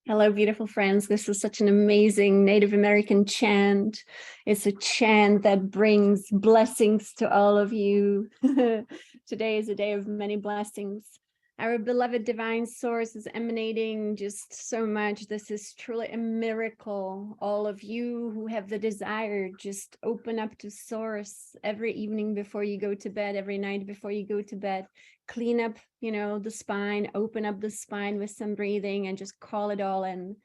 Hello, beautiful friends. This is such an amazing Native American chant. It's a chant that brings blessings to all of you. Today is a day of many blessings. Our beloved divine source is emanating just so much. This is truly a miracle. All of you who have the desire, just open up to source every evening before you go to bed, every night before you go to bed. Clean up, the spine, open up the spine with some breathing and just call it all in.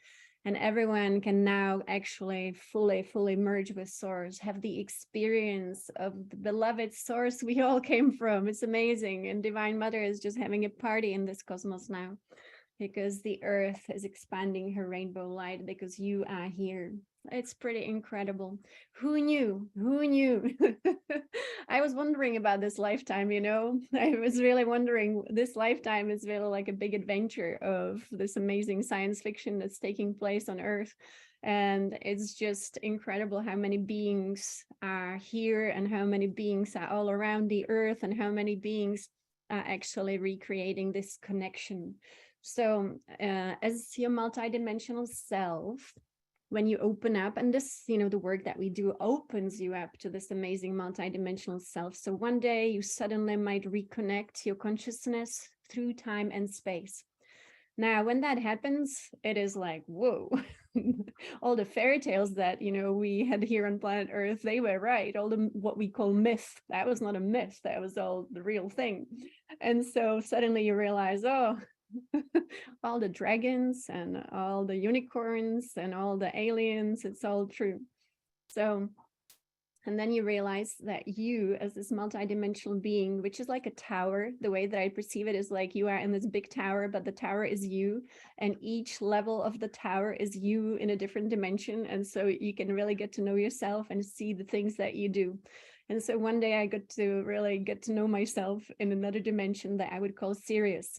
And everyone can now actually fully merge with source, have the experience of the beloved source we all came from. It's amazing. And Divine Mother is just having a party in this cosmos now, because the earth is expanding her rainbow light because you are here. It's pretty incredible. Who knew? Who knew? I was wondering about this lifetime, I was really wondering, this lifetime is really like a big adventure of this amazing science fiction that's taking place on Earth. And it's just incredible how many beings are here and how many beings are all around the Earth and how many beings are actually recreating this connection. So as your multidimensional self, when you open up, and this, the work that we do opens you up to this amazing multidimensional self. So one day you suddenly might reconnect your consciousness through time and space. Now, when that happens, it is like, whoa, all the fairy tales that, we had here on planet Earth, they were right. All the what we call myth, that was not a myth, that was all the real thing. And so suddenly you realize, oh, all the dragons and all the unicorns and all the aliens, it's all true. So, and then you realize that you, as this multidimensional being, which is like a tower, the way that I perceive it is like you are in this big tower, but the tower is you, and each level of the tower is you in a different dimension. And so you can really get to know yourself and see the things that you do. And so one day I got to really get to know myself in another dimension that I would call Sirius.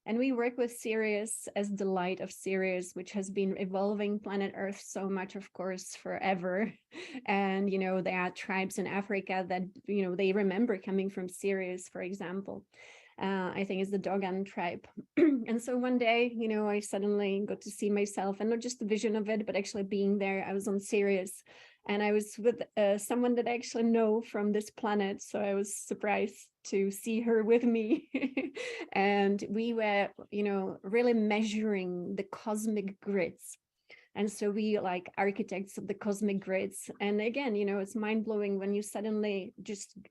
And we work with Sirius as the light of Sirius, which has been evolving planet Earth so much, of course, forever. And, there are tribes in Africa that, they remember coming from Sirius, for example. I think it's the Dogon tribe. And so one day, I suddenly got to see myself, and not just the vision of it, but actually being there. I was on Sirius, and I was with someone that I actually know from this planet. So I was surprised to see her with me. And we were, really measuring the cosmic grids. And so we like architects of the cosmic grids. And again, it's mind-blowing when you suddenly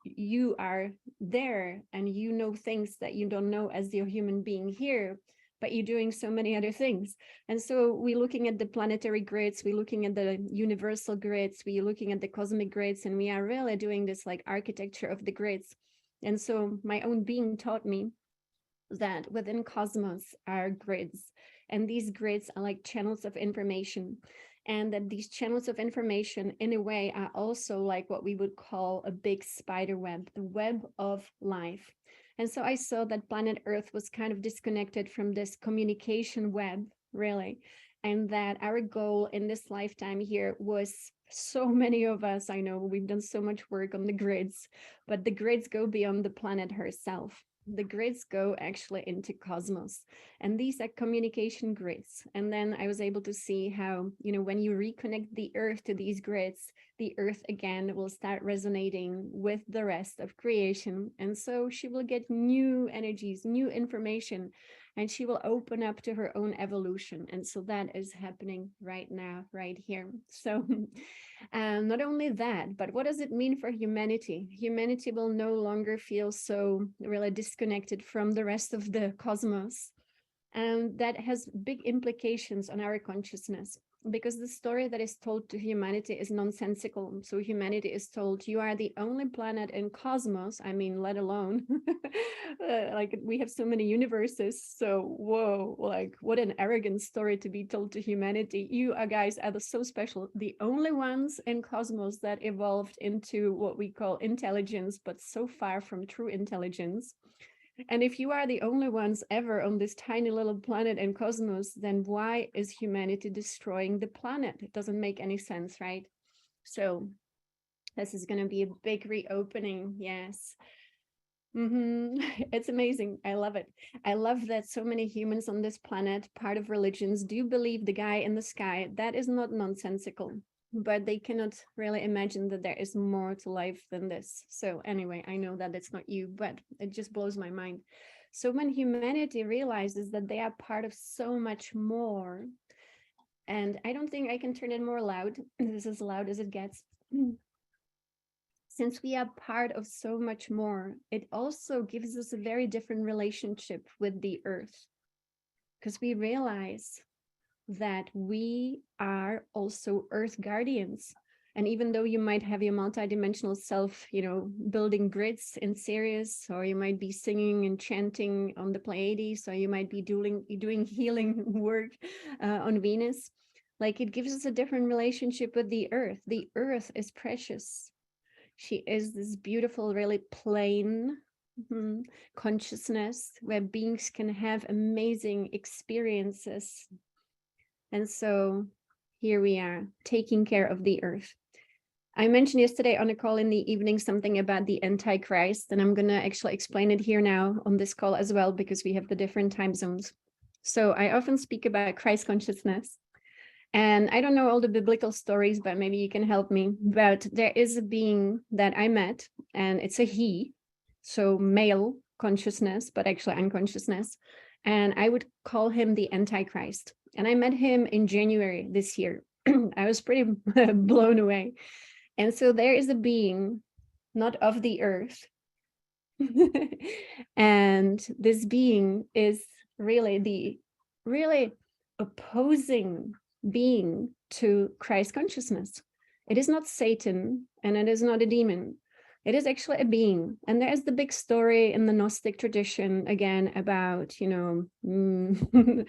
you are there and you know things that you don't know as your human being here, but you're doing so many other things. And so we're looking at the planetary grids, we're looking at the universal grids, we're looking at the cosmic grids, and we are really doing this like architecture of the grids. And so my own being taught me that within cosmos are grids, and these grids are like channels of information, and that these channels of information in a way are also like what we would call a big spider web, the web of life. And so I saw that planet Earth was kind of disconnected from this communication web, really, and that our goal in this lifetime here was, so many of us, I know we've done so much work on the grids, but the grids go beyond the planet herself. The grids go actually into cosmos, and these are communication grids. And then I was able to see how, when you reconnect the earth to these grids, the earth again will start resonating with the rest of creation. And so she will get new energies, new information, and she will open up to her own evolution. And so that is happening right now, right here. So not only that, but what does it mean for humanity? Humanity will no longer feel so really disconnected from the rest of the cosmos. And that has big implications on our consciousness, because the story that is told to humanity is nonsensical. So humanity is told, you are the only planet in cosmos. I mean, let alone like we have so many universes. So whoa, like what an arrogant story to be told to humanity. You guys are so special, the only ones in cosmos that evolved into what we call intelligence, but so far from true intelligence. And if you are the only ones ever on this tiny little planet in cosmos, then why is humanity destroying the planet? It doesn't make any sense, right? So this is going to be a big reopening, yes. It's amazing. I love it. I love that so many humans on this planet, part of religions, do believe the guy in the sky. That is not nonsensical, but they cannot really imagine that there is more to life than this. So anyway, I know that it's not you, but it just blows my mind. So when humanity realizes that they are part of so much more, and I don't think I can turn it more loud. This is as loud as it gets. Since we are part of so much more, it also gives us a very different relationship with the earth, because we realize that we are also earth guardians. And even though you might have your multidimensional self, building grids in Sirius, or you might be singing and chanting on the Pleiades, or you might be doing healing work on Venus, like, it gives us a different relationship with the earth. The earth is precious. She is this beautiful, really plain consciousness where beings can have amazing experiences. And so here we are, taking care of the earth. I mentioned yesterday on a call in the evening something about the Antichrist, and I'm going to actually explain it here now on this call as well, because we have the different time zones. So I often speak about Christ consciousness. And I don't know all the biblical stories, but maybe you can help me. But there is a being that I met, and it's a he, so male consciousness, but actually unconsciousness. And I would call him the Antichrist. And I met him in January this year. I was pretty blown away. And so there is a being not of the earth. And this being is really opposing being to Christ consciousness. It is not Satan, and it is not a demon. It is actually a being. And there's the big story in the Gnostic tradition again about, the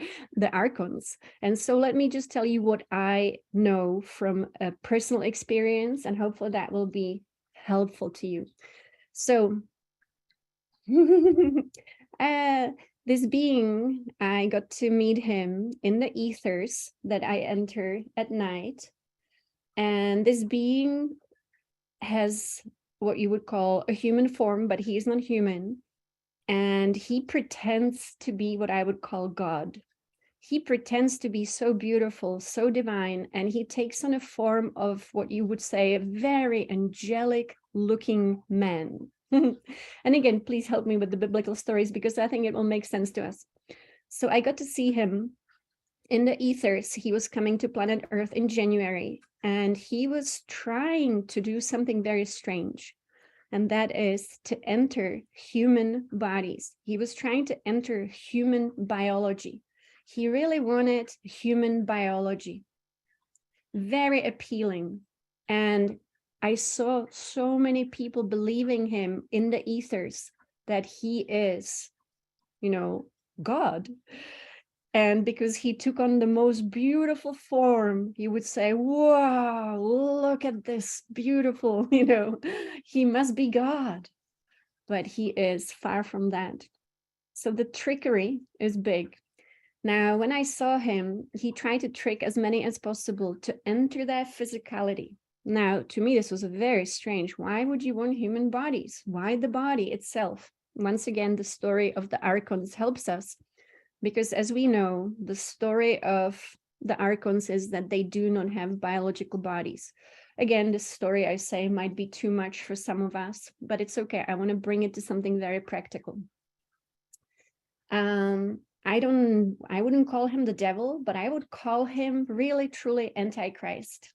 archons. And so let me just tell you what I know from a personal experience, and hopefully that will be helpful to you. So this being, I got to meet him in the ethers that I enter at night. And this being has what you would call a human form, but he is not human. And he pretends to be what I would call God. He pretends to be so beautiful, so divine, and he takes on a form of what you would say a very angelic looking man. And again, please help me with the biblical stories, because I think it will make sense to us. So I got to see him in the ethers. He was coming to planet Earth in January, and he was trying to do something very strange. And that is to enter human bodies. He was trying to enter human biology. He really wanted human biology. Very appealing. And I saw so many people believing him in the ethers that he is, God. And because he took on the most beautiful form, you would say, wow, look at this beautiful, he must be God. But he is far from that. So the trickery is big. Now, when I saw him, he tried to trick as many as possible to enter that physicality. Now, to me, this was very strange. Why would you want human bodies? Why the body itself? Once again, the story of the archons helps us, because as we know, the story of the archons is that they do not have biological bodies. Again, this story, I say, might be too much for some of us, but it's okay. I want to bring it to something very practical. I wouldn't call him the devil, but I would call him really, truly Antichrist.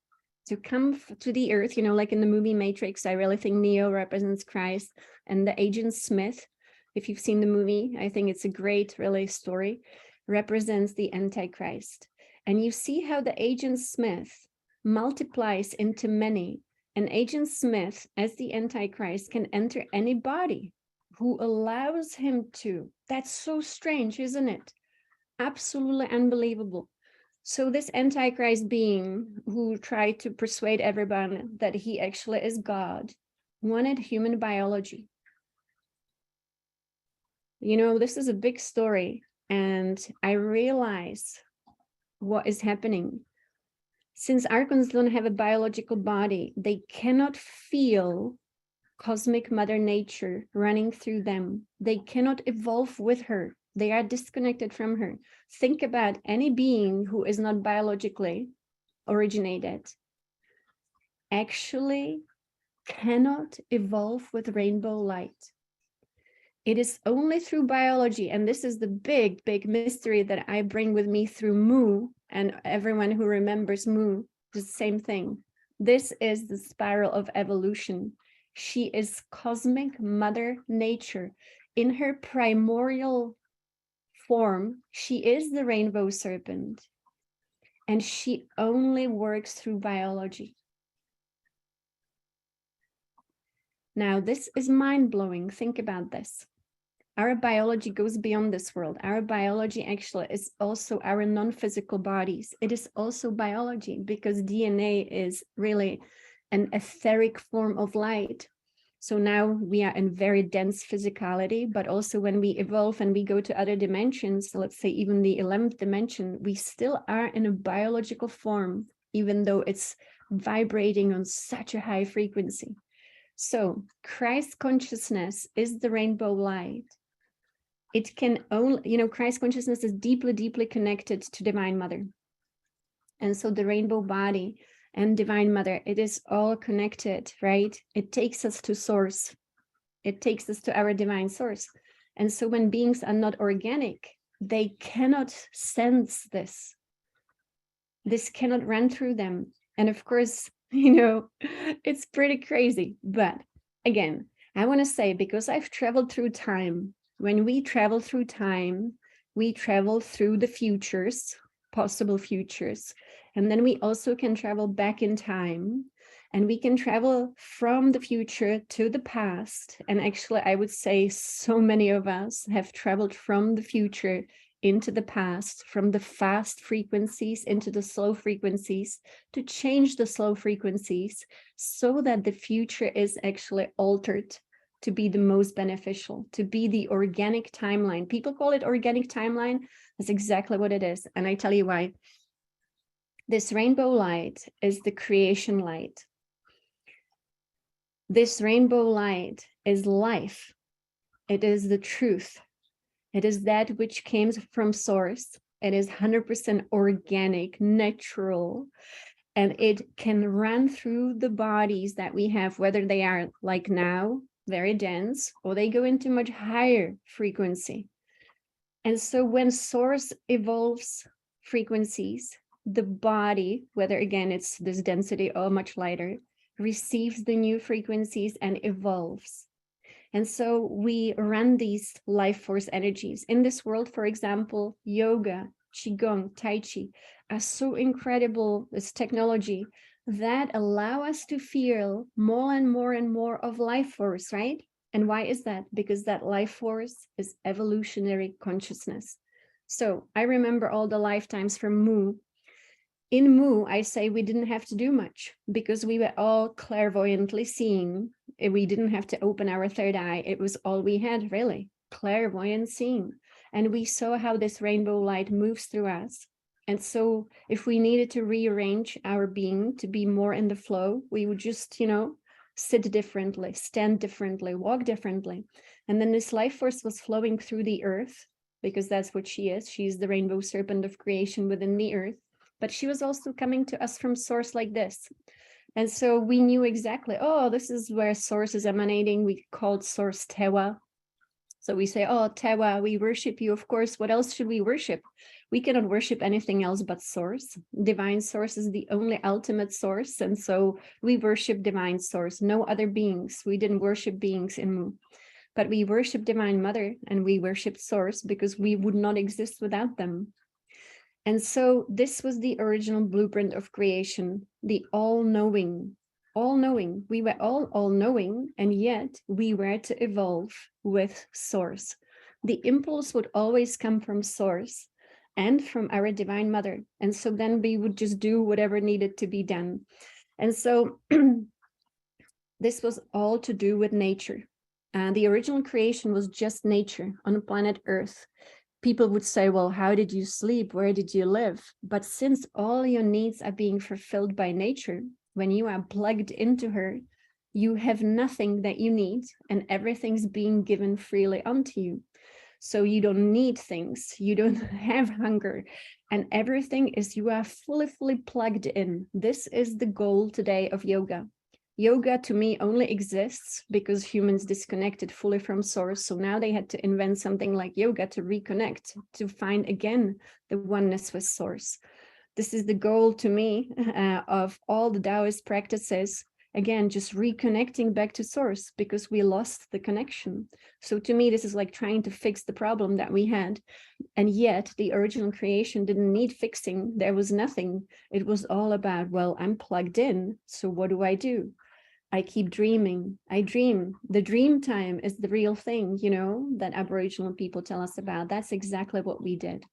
To come to the earth, like in the movie Matrix, I really think Neo represents Christ, and the Agent Smith, if you've seen the movie, I think it's a great, really, story, represents the Antichrist. And you see how the Agent Smith multiplies into many, and Agent Smith, as the Antichrist, can enter any body who allows him to. That's so strange, isn't it? Absolutely unbelievable. So this Antichrist being, who tried to persuade everyone that he actually is God, wanted human biology. This is a big story, and I realize what is happening. Since archons don't have a biological body, they cannot feel cosmic mother nature running through them. They cannot evolve with her. They are disconnected from her. Think about any being who is not biologically originated actually cannot evolve with rainbow light. It is only through biology, and this is the big, big mystery that I bring with me through Mu, and everyone who remembers Mu, the same thing. This is the spiral of evolution. She is cosmic mother nature. In her primordial form, she is the rainbow serpent, and she only works through biology. Now, this is mind-blowing. Think about this. Our biology goes beyond this world. Our biology actually is also our non-physical bodies. It is also biology because DNA is really an etheric form of light. So now we are in very dense physicality, but also when we evolve and we go to other dimensions, let's say even the 11th dimension, we still are in a biological form, even though it's vibrating on such a high frequency. So Christ consciousness is the rainbow light. It can only, Christ consciousness is deeply, deeply connected to Divine Mother. And so the rainbow body and Divine Mother, it is all connected, right? It takes us to source. It takes us to our divine source. And so when beings are not organic, they cannot sense this. This cannot run through them. And of course, it's pretty crazy. But again, I want to say, because I've traveled through time, when we travel through time, we travel through the futures, possible futures. And then we also can travel back in time, and we can travel from the future to the past. And actually, I would say so many of us have traveled from the future into the past, from the fast frequencies into the slow frequencies, to change the slow frequencies so that the future is actually altered to be the most beneficial, to be the organic timeline. People call it organic timeline. That's exactly what it is. And I tell you why. This rainbow light is the creation light. This rainbow light is life. It is the truth. It is that which came from source. It is 100% organic, natural, and it can run through the bodies that we have, whether they are like now, very dense, or they go into much higher frequency. And so when source evolves frequencies, the body, whether again it's this density or much lighter, receives the new frequencies and evolves. And so we run these life force energies. In this world, for example, yoga, qigong, tai chi are so incredible, this technology, that allow us to feel more and more and more of life force, right? And why is that? Because that life force is evolutionary consciousness. So I remember all the lifetimes from Mu. In Mu, I say we didn't have to do much because we were all clairvoyantly seeing. We didn't have to open our third eye. It was all we had, really, clairvoyant seeing. And we saw how this rainbow light moves through us. And so if we needed to rearrange our being to be more in the flow, we would just, sit differently, stand differently, walk differently. And then this life force was flowing through the earth, because that's what she is. She's the rainbow serpent of creation within the earth. But she was also coming to us from source like this. And so we knew exactly, oh, this is where source is emanating. We called source Tewa. So we say, oh, Tewa, we worship you. Of course, what else should we worship? We cannot worship anything else but source. Divine source is the only ultimate source. And so we worship divine source, no other beings. We didn't worship beings in Mu. But we worship Divine Mother and we worship source because we would not exist without them. And so this was the original blueprint of creation, the all-knowing. All-knowing. We were all all-knowing, and yet we were to evolve with source. The impulse would always come from source and from our Divine Mother. And so then we would just do whatever needed to be done. And so this was all to do with nature. The original creation was just nature on planet Earth. People would say, well, how did you sleep? Where did you live? But since all your needs are being fulfilled by nature, when you are plugged into her, You have nothing that you need, and everything's being given freely unto you. So you don't need things, you don't have hunger, and everything is, you are fully plugged in. This is the goal today of yoga. Yoga to me only exists because humans disconnected fully from source. So now they had to invent something like yoga to reconnect, to find again the oneness with source. This is the goal to me of all the Taoist practices. Again, just reconnecting back to source because we lost the connection. So to me, this is like trying to fix the problem that we had. And yet the original creation didn't need fixing. There was nothing. It was all about, well, I'm plugged in. So what do? I keep dreaming. I dream. The dream time is the real thing, you know, that Aboriginal people tell us about. That's exactly what we did.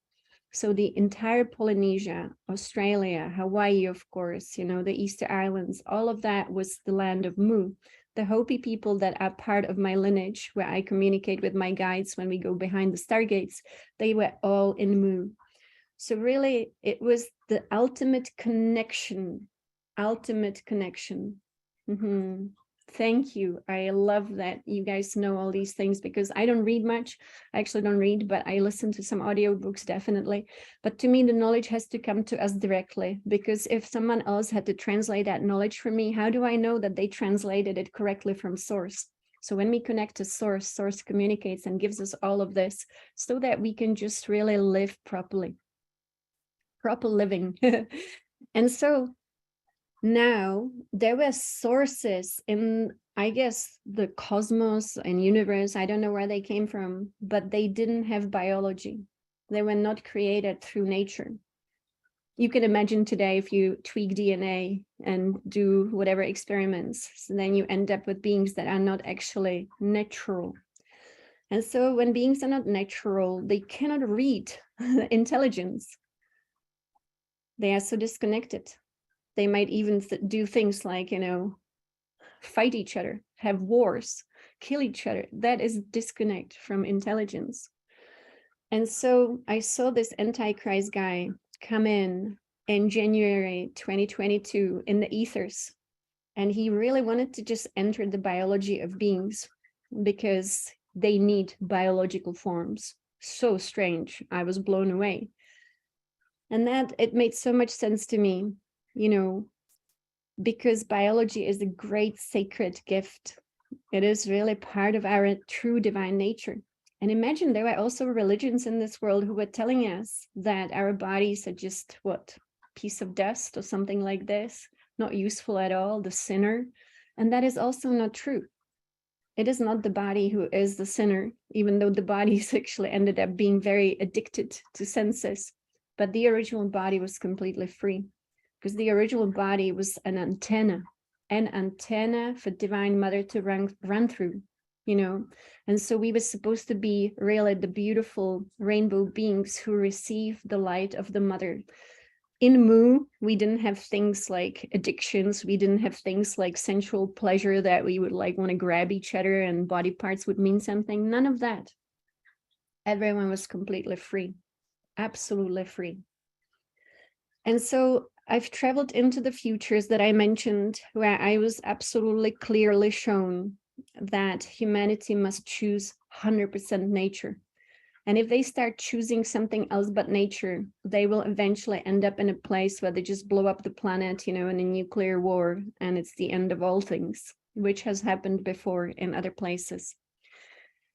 So the entire Polynesia, Australia, Hawaii, of course, you know, the Easter Islands, all of that was the land of Mu. The Hopi people that are part of my lineage, where I communicate with my guides when we go behind the stargates, they were all in Mu. So really, it was the ultimate connection, ultimate connection. Mm-hmm. Thank you. I love that you guys know all these things because I don't read much. I actually don't read, but I listen to some audiobooks definitely. But to me, the knowledge has to come to us directly, because if someone else had to translate that knowledge for me, how do I know that they translated it correctly from source? So when we connect to source, source communicates and gives us all of this so that we can just really live properly, proper living. And so now, there were sources in, I guess, the cosmos and universe. I don't know where they came from, but they didn't have biology. They were not created through nature. You can imagine today if you tweak DNA and do whatever experiments, so then you end up with beings that are not actually natural. And so when beings are not natural, they cannot read intelligence. They are so disconnected. They might even do things like, you know, fight each other, have wars, kill each other. That is disconnect from intelligence. And so I saw this Antichrist guy come in January 2022 in the ethers. And he really wanted to just enter the biology of beings because they need biological forms. So strange. I was blown away. And that it made so much sense to me, you know, because biology is a great sacred gift. It is really part of our true divine nature. And imagine there were also religions in this world who were telling us that our bodies are just what, piece of dust or something like this, not useful at all, the sinner. And that is also not true. It is not the body who is the sinner, even though the bodies actually ended up being very addicted to senses. But the original body was completely free, because the original body was an antenna for Divine Mother to run through, you know. And so we were supposed to be really the beautiful rainbow beings who receive the light of the Mother. In Mu, we didn't have things like addictions. We didn't have things like sensual pleasure that we would like want to grab each other and body parts would mean something. None of that. Everyone was completely free, absolutely free. And so I've traveled into the futures that I mentioned, where I was absolutely clearly shown that humanity must choose 100% nature. And if they start choosing something else but nature, they will eventually end up in a place where they just blow up the planet, you know, in a nuclear war, and it's the end of all things, which has happened before in other places.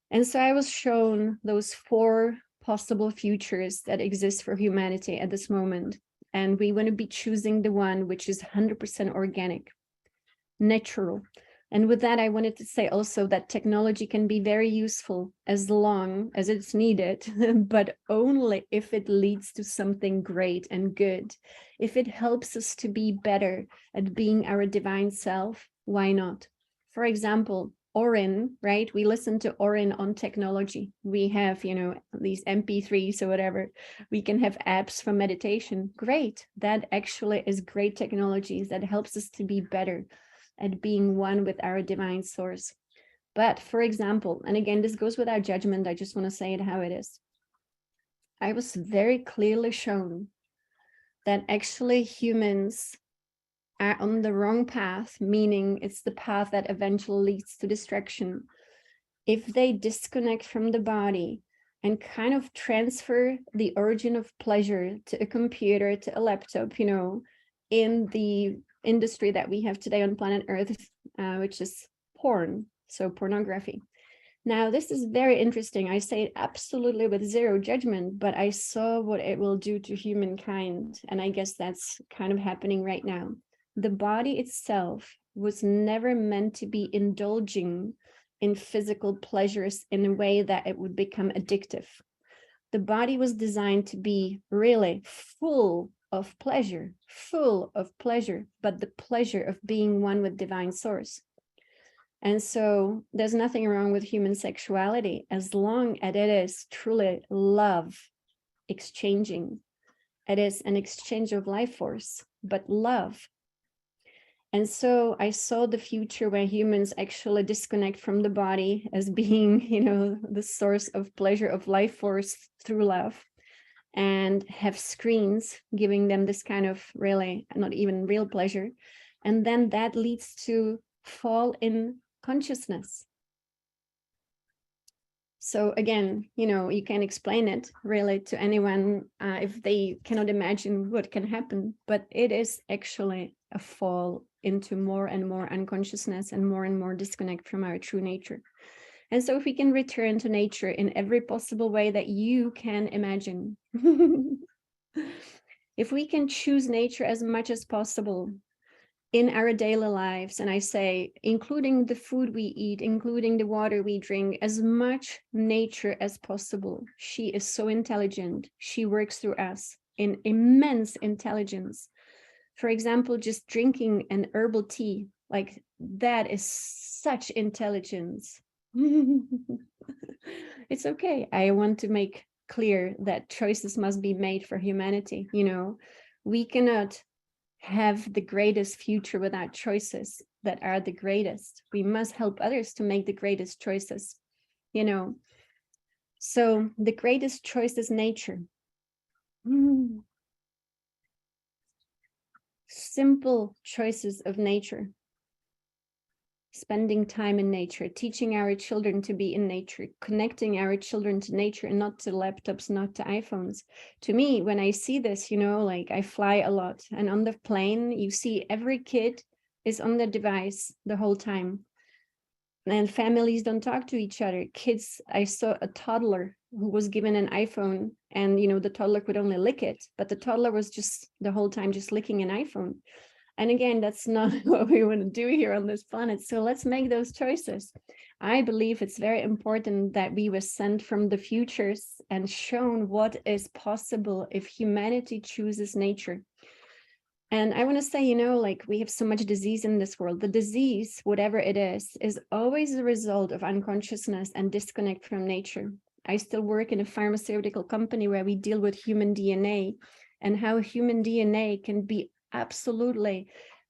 And so I was shown those 4 possible futures that exist for humanity at this moment. And we want to be choosing the one which is 100% organic, natural. And with that, I wanted to say also that technology can be very useful as long as it's needed, but only if it leads to something great and good. If it helps us to be better at being our divine self, why not? For example, Orin, right? We listen to Orin on technology. We have, you know, these MP3s or whatever. We can have apps for meditation. Great. That actually is great technology that helps us to be better at being one with our divine source. But for example, and again, this goes without judgment, I just want to say it how it is. I was very clearly shown that actually humans are on the wrong path, meaning it's the path that eventually leads to destruction, if they disconnect from the body and kind of transfer the origin of pleasure to a computer, to a laptop, you know, in the industry that we have today on planet Earth, which is porn, so pornography. Now, this is very interesting. I say it absolutely with zero judgment, but I saw what it will do to humankind. And I guess that's kind of happening right now. The body itself was never meant to be indulging in physical pleasures in a way that it would become addictive. The body was designed to be really full of pleasure, but the pleasure of being one with divine source. And so there's nothing wrong with human sexuality as long as it is truly love exchanging. It is an exchange of life force, but love. And so I saw the future where humans actually disconnect from the body as being, you know, the source of pleasure of life force through love, and have screens giving them this kind of really not even real pleasure. And then that leads to fall in consciousness. So again, you know, you can explain it really to anyone if they cannot imagine what can happen, but it is actually a fall into more and more unconsciousness and more disconnect from our true nature. And so if we can return to nature in every possible way that you can imagine, if we can choose nature as much as possible in our daily lives, and I say, including the food we eat, including the water we drink, as much nature as possible. She is so intelligent. She works through us in immense intelligence. For example, just drinking an herbal tea, like that is such intelligence. It's okay. I want to make clear that choices must be made for humanity. You know, we cannot have the greatest future without choices that are the greatest. We must help others to make the greatest choices, you know. So the greatest choice is nature. Simple choices of nature. Spending time in nature, teaching our children to be in nature, connecting our children to nature and not to laptops, not to iPhones. To me, when I see this, you know, like I fly a lot, and on the plane, you see every kid is on the device the whole time. And families don't talk to each other. Kids, I saw a toddler who was given an iPhone, and, you know, the toddler could only lick it, but the toddler was just the whole time just licking an iPhone. And again, that's not what we want to do here on this planet. So let's make those choices. I believe it's very important that we were sent from the futures and shown what is possible if humanity chooses nature. And I want to say, you know, like we have so much disease in this world. The disease, whatever it is always a result of unconsciousness and disconnect from nature. I still work in a pharmaceutical company where we deal with human DNA and how human DNA can be absolutely,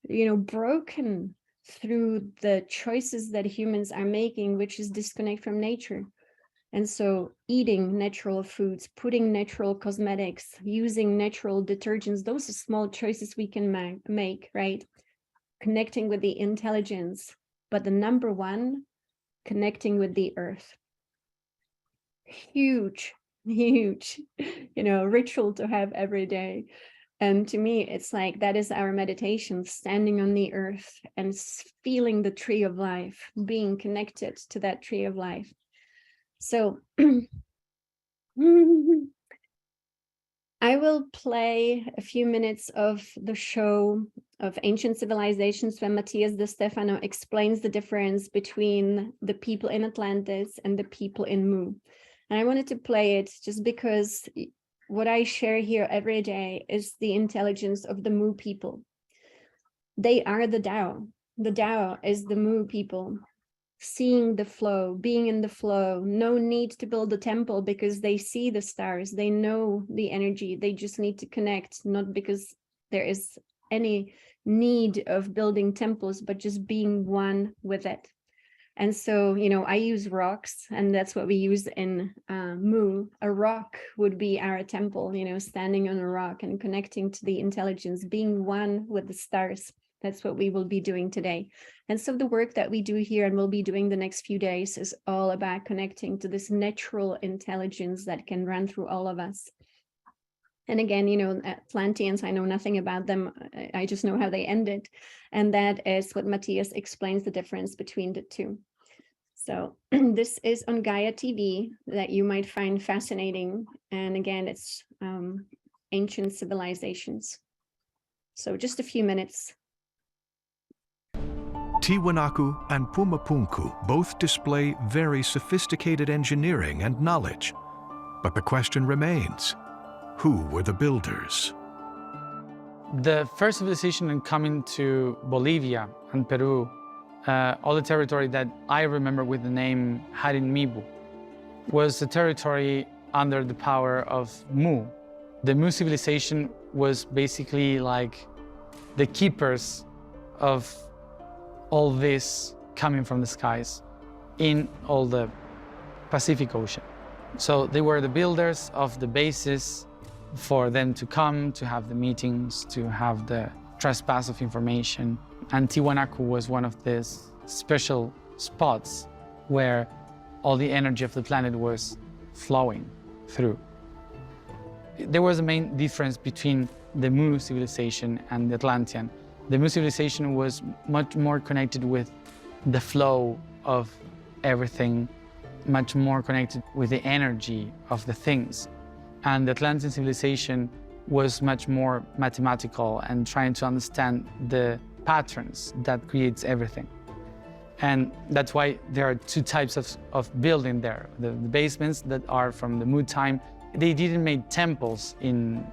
you know, broken through the choices that humans are making, which is disconnect from nature. And so eating natural foods, putting natural cosmetics, using natural detergents, those are small choices we can make, right? Connecting with the intelligence. But the number one, connecting with the earth. Huge, you know, ritual to have every day. And to me, it's like that is our meditation, standing on the earth and feeling the tree of life, being connected to that tree of life. So I will play a few minutes of the show of Ancient Civilizations when Matthias de Stefano explains the difference between the people in Atlantis and the people in Mu. And I wanted to play it just because what I share here every day is the intelligence of the Mu people. They are the Tao. The Tao is the Mu people. Seeing the flow, being in the flow, no need to build a temple because they see the stars, they know the energy, they just need to connect, not because there is any need of building temples, but just being one with it. And so, you know, I use rocks, and that's what we use in Mu. A rock would be our temple, you know, standing on a rock and connecting to the intelligence, being one with the stars. That's what we will be doing today. And so the work that we do here and we'll be doing the next few days is all about connecting to this natural intelligence that can run through all of us. And again, you know, Atlanteans, I know nothing about them. I just know how they ended. And that is what Matthias explains the difference between the two. So this is on Gaia TV that you might find fascinating. And again, it's ancient civilizations. So just a few minutes. Tiwanaku and Pumapunku both display very sophisticated engineering and knowledge. But the question remains, who were the builders? The first civilization coming to Bolivia and Peru, all the territory that I remember with the name Harinmibu, was a territory under the power of Mu. The Mu civilization was basically like the keepers of all this coming from the skies in all the Pacific Ocean. So they were the builders of the bases for them to come, to have the meetings, to have the trespass of information. And Tiwanaku was one of these special spots where all the energy of the planet was flowing through. There was a main difference between the Mu civilization and the Atlantean. The Mu civilization was much more connected with the flow of everything, much more connected with the energy of the things. And the Atlantean civilization was much more mathematical and trying to understand the patterns that creates everything. And that's why there are two types of building there. The basements that are from the Mu time, they didn't make temples in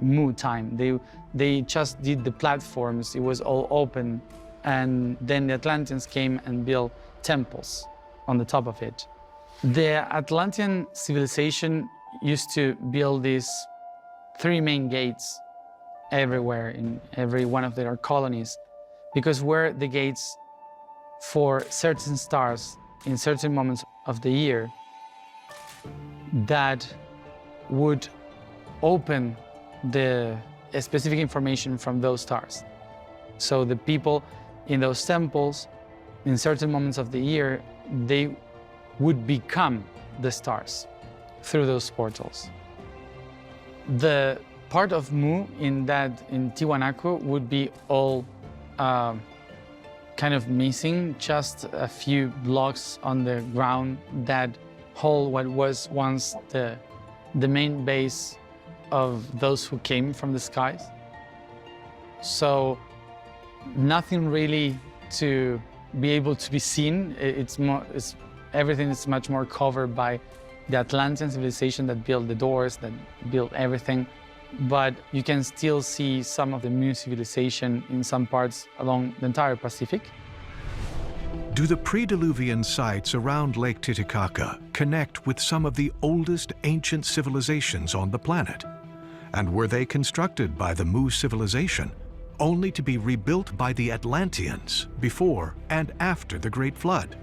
Mu time. They just did the platforms. It was all open. And then the Atlanteans came and built temples on the top of it. The Atlantean civilization used to build these three main gates everywhere in every one of their colonies, because were the gates for certain stars in certain moments of the year that would open the specific information from those stars. So the people in those temples, in certain moments of the year, they would become the stars through those portals. The part of Mu in Tiwanaku would be all kind of missing, just a few blocks on the ground that hold what was once the main base of those who came from the skies. So nothing really to be able to be seen. Everything is much more covered by the Atlantean civilization that built the doors, that built everything. But you can still see some of the Mu civilization in some parts along the entire Pacific. Do the pre-Diluvian sites around Lake Titicaca connect with some of the oldest ancient civilizations on the planet? And were they constructed by the Mu civilization, only to be rebuilt by the Atlanteans before and after the Great Flood?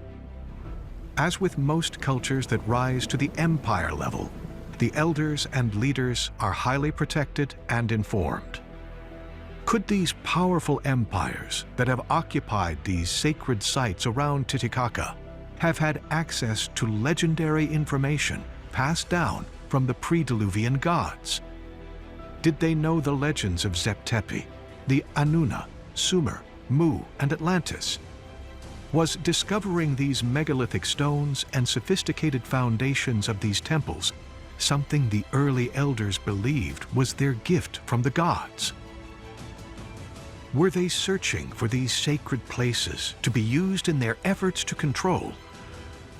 As with most cultures that rise to the empire level, the elders and leaders are highly protected and informed. Could these powerful empires that have occupied these sacred sites around Titicaca have had access to legendary information passed down from the pre-Diluvian gods? Did they know the legends of Zep-Tepi, the Anuna, Sumer, Mu, and Atlantis? Was discovering these megalithic stones and sophisticated foundations of these temples something the early elders believed was their gift from the gods? Were they searching for these sacred places to be used in their efforts to control?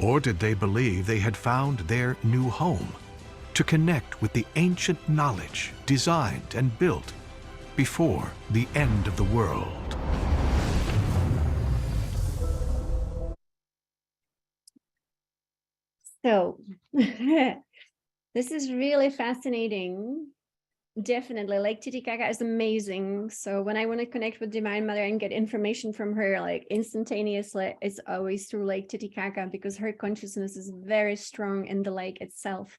Or did they believe they had found their new home, to connect with the ancient knowledge designed and built before the end of the world? So this is really fascinating. Definitely, Lake Titicaca is amazing. So when I want to connect with Divine Mother and get information from her, like instantaneously, it's always through Lake Titicaca, because her consciousness is very strong in the lake itself.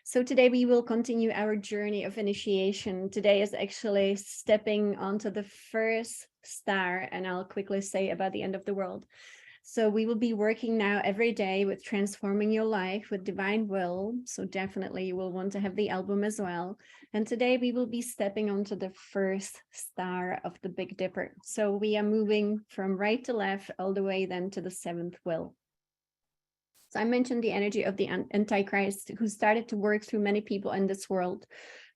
So today we will continue our journey of initiation. Today is actually stepping onto the first star, and I'll quickly say about the end of the world. So we will be working now every day with transforming your life with divine will. So definitely you will want to have the album as well. And today we will be stepping onto the first star of the Big Dipper. So we are moving from right to left all the way then to the seventh will. So I mentioned the energy of the Antichrist, who started to work through many people in this world.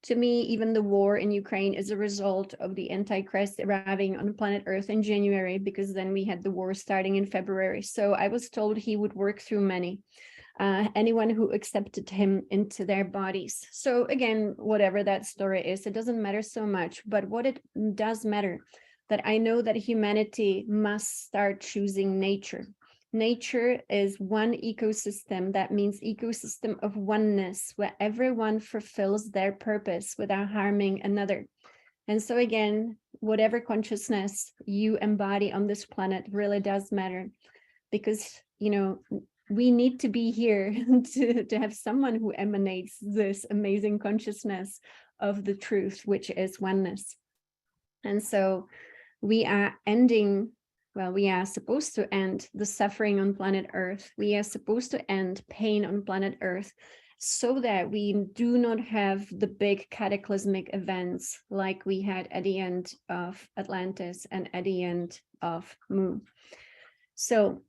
To me, even the war in Ukraine is a result of the Antichrist arriving on planet Earth in January, because then we had the war starting in February. So I was told he would work through many, anyone who accepted him into their bodies. So again, whatever that story is, it doesn't matter so much. But what it does matter, that I know that humanity must start choosing nature. Nature is one ecosystem. That means ecosystem of oneness, where everyone fulfills their purpose without harming another. And so again, whatever consciousness you embody on this planet really does matter, because, you know, we need to be here to have someone who emanates this amazing consciousness of the truth, which is oneness. And so we are ending, well, we are supposed to end the suffering on planet Earth. We are supposed to end pain on planet Earth, so that we do not have the big cataclysmic events like we had at the end of Atlantis and at the end of Mu. So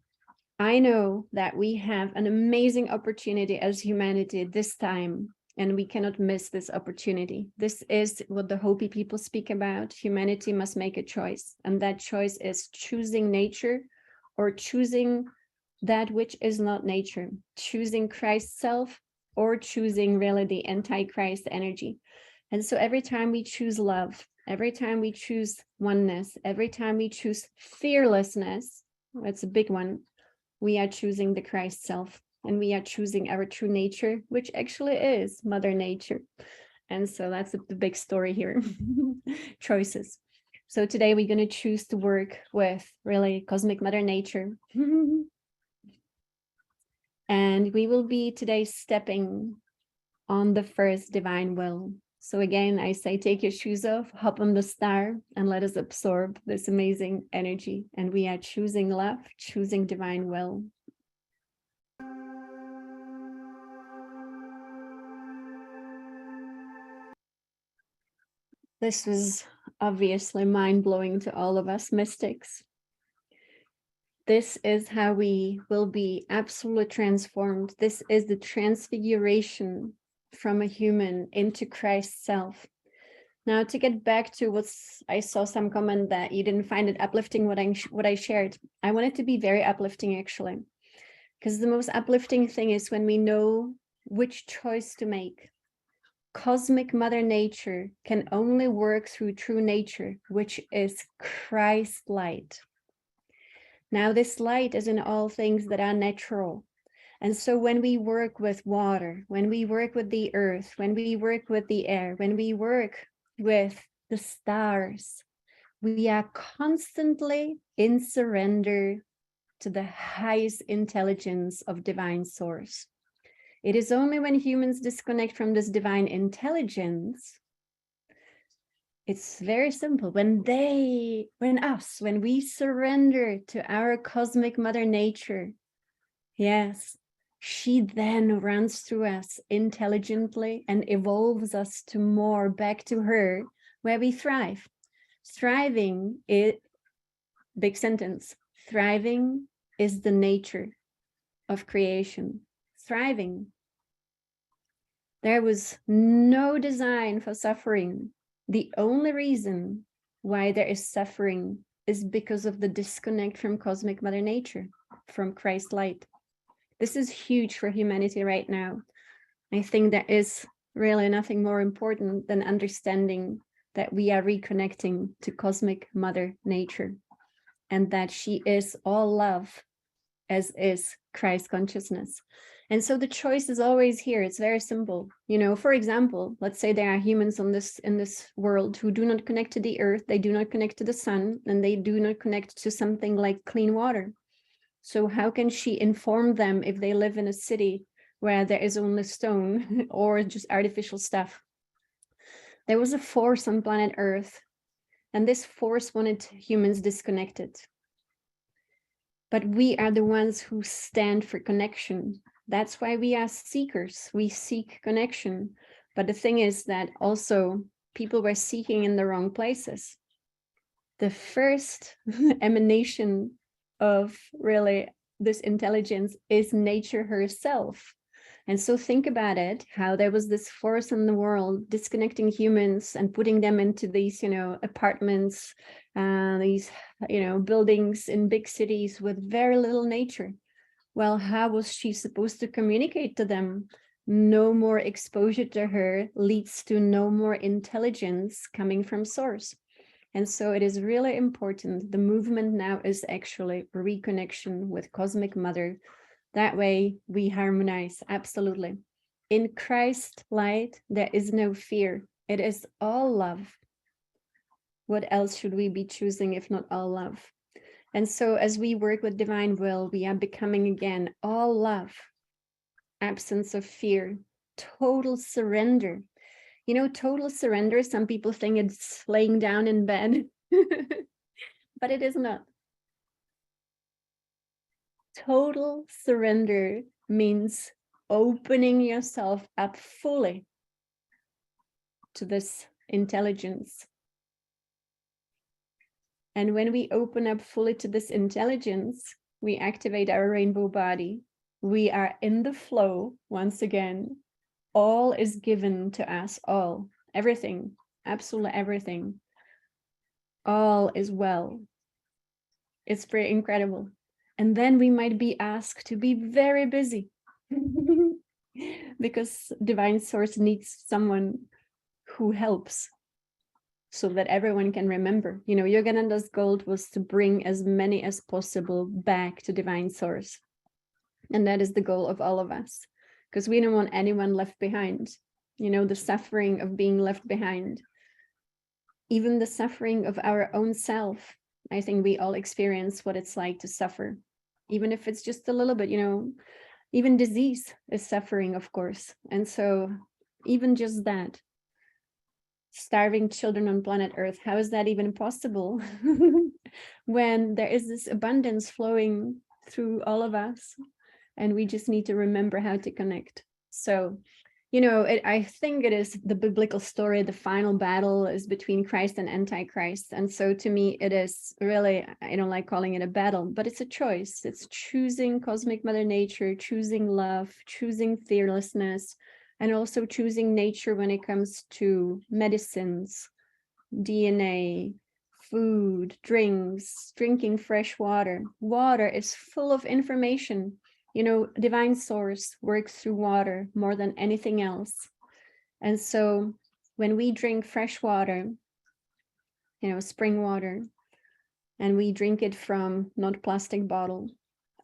I know that we have an amazing opportunity as humanity this time, and we cannot miss this opportunity. This is what the Hopi people speak about. Humanity must make a choice, and that choice is choosing nature or choosing that which is not nature, choosing Christ's self or choosing really the Antichrist energy. And so every time we choose love, every time we choose oneness, every time we choose fearlessness, that's a big one, we are choosing the Christ self. And we are choosing our true nature, which actually is Mother Nature. And so that's the big story here. Choices. So today we're going to choose to work with really cosmic Mother Nature. And we will be today stepping on the first divine will. So again, I say, take your shoes off, hop on the star, and let us absorb this amazing energy. And we are choosing love, choosing divine will. This was obviously mind-blowing to all of us mystics. This is how we will be absolutely transformed. This is the transfiguration from a human into Christ's self. Now, to get back to I saw some comment that you didn't find it uplifting what I shared. I want it to be very uplifting, actually, because the most uplifting thing is when we know which choice to make. Cosmic Mother Nature can only work through true nature, which is Christ light. Now, this light is in all things that are natural. And so when we work with water, when we work with the earth, when we work with the air, when we work with the stars, we are constantly in surrender to the highest intelligence of divine source. It is only when humans disconnect from this divine intelligence, it's very simple. When we surrender to our cosmic Mother Nature, yes, she then runs through us intelligently and evolves us to more back to her, where we thrive. Thriving is, big sentence, thriving is the nature of creation. Thriving. There was no design for suffering. The only reason why there is suffering is because of the disconnect from cosmic Mother Nature, from Christ light. This is huge for humanity right now. I think there is really nothing more important than understanding that we are reconnecting to cosmic Mother Nature, and that she is all love, as is Christ consciousness. And so the choice is always here. It's very simple. You know, for example, let's say there are humans in this world who do not connect to the earth, they do not connect to the sun, and they do not connect to something like clean water. So how can she inform them if they live in a city where there is only stone or just artificial stuff? There was a force on planet Earth And this force wanted humans disconnected. But we are the ones who stand for connection. That's why we are seekers. We seek connection. But the thing is that also people were seeking in the wrong places. The first emanation of really this intelligence is nature herself. And so think about it, how there was this force in the world disconnecting humans and putting them into these, apartments, these, buildings in big cities with very little nature. Well, how was she supposed to communicate to them? No more exposure to her leads to no more intelligence coming from source. And so it is really important. The movement now is actually reconnection with Cosmic Mother. That way we harmonize, absolutely. In Christ light, there is no fear. It is all love. What else should we be choosing if not all love? And so as we work with divine will, we are becoming again all love, absence of fear, total surrender. Total surrender, some people think it's laying down in bed, but it is not. Total surrender means opening yourself up fully to this intelligence. And when we open up fully to this intelligence, we activate our rainbow body. We are in the flow once again. All is given to us, all, everything, absolutely everything. All is well. It's pretty incredible. And then we might be asked to be very busy because divine source needs someone who helps so that everyone can remember. Yogananda's goal was to bring as many as possible back to divine source. And that is the goal of all of us, because we don't want anyone left behind. The suffering of being left behind, even the suffering of our own self. I think we all experience what it's like to suffer, even if it's just a little bit, even disease is suffering, of course. And so even just that, starving children on planet Earth, how is that even possible when there is this abundance flowing through all of us? And we just need to remember how to connect. So, I think it is the biblical story. The final battle is between Christ and Antichrist. And so to me, it is really, I don't like calling it a battle, but it's a choice. It's choosing Cosmic Mother Nature, choosing love, choosing fearlessness, and also choosing nature when it comes to medicines, DNA, food, drinks, drinking fresh water. Water is full of information. Divine source works through water more than anything else. And so when we drink fresh water, spring water, and we drink it from not plastic bottle,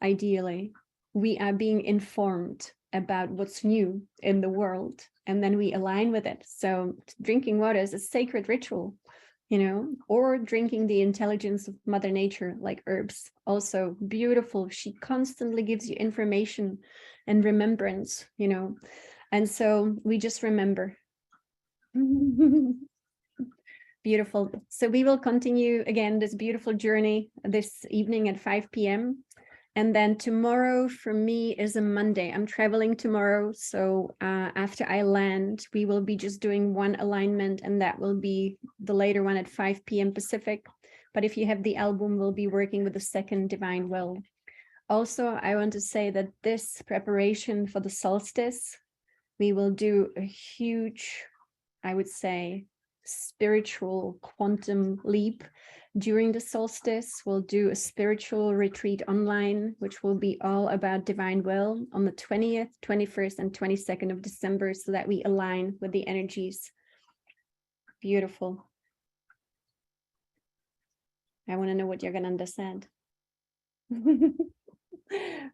ideally, we are being informed about what's new in the world, and then we align with it. So drinking water is a sacred ritual, or drinking the intelligence of Mother Nature, like herbs, also beautiful. She constantly gives you information and remembrance, and so we just remember. Beautiful. So we will continue again this beautiful journey this evening at 5 p.m. And then tomorrow for me is a Monday. I'm traveling tomorrow. So after I land, we will be just doing one alignment, and that will be the later one at 5 p.m. Pacific. But if you have the album, we'll be working with the second divine will. Also, I want to say that this preparation for the solstice, we will do a huge, I would say, spiritual quantum leap. During the solstice, we'll do a spiritual retreat online, which will be all about divine will on the 20th, 21st, and 22nd of December, so that we align with the energies. Beautiful. I want to know what Yogananda said.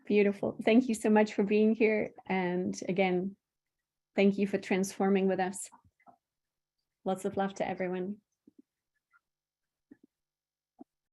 Beautiful. Thank you so much for being here. And again, thank you for transforming with us. Lots of love to everyone.